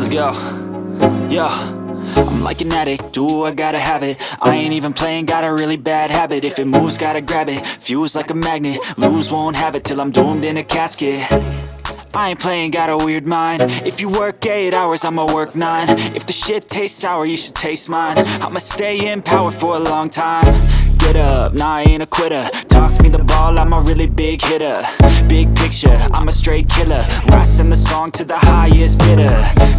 Let's go. Yo, I'm like an addict, do I gotta have it. I ain't even playing, got a really bad habit. If it moves, gotta grab it, fuse like a magnet. Lose, won't have it till I'm doomed in a casket. I ain't playing, got a weird mind. If you work 8 hours, I'ma work 9. If the shit tastes sour, you should taste mine. I'ma stay in power for a long time. Get up, nah, I ain't a quitter. Toss me the ball, I'm a really big hitter. Big picture, I'm a straight killer. Rising the song to the highest bidder.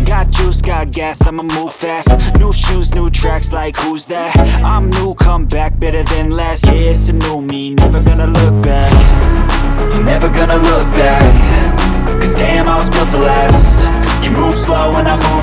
Got juice, got gas, I'ma move fast. New shoes, new tracks, like who's that? I'm new, come back, better than last. Yeah, it's a new me, never gonna look back. Never gonna look back. Cause damn, I was built to last. You move slow and I move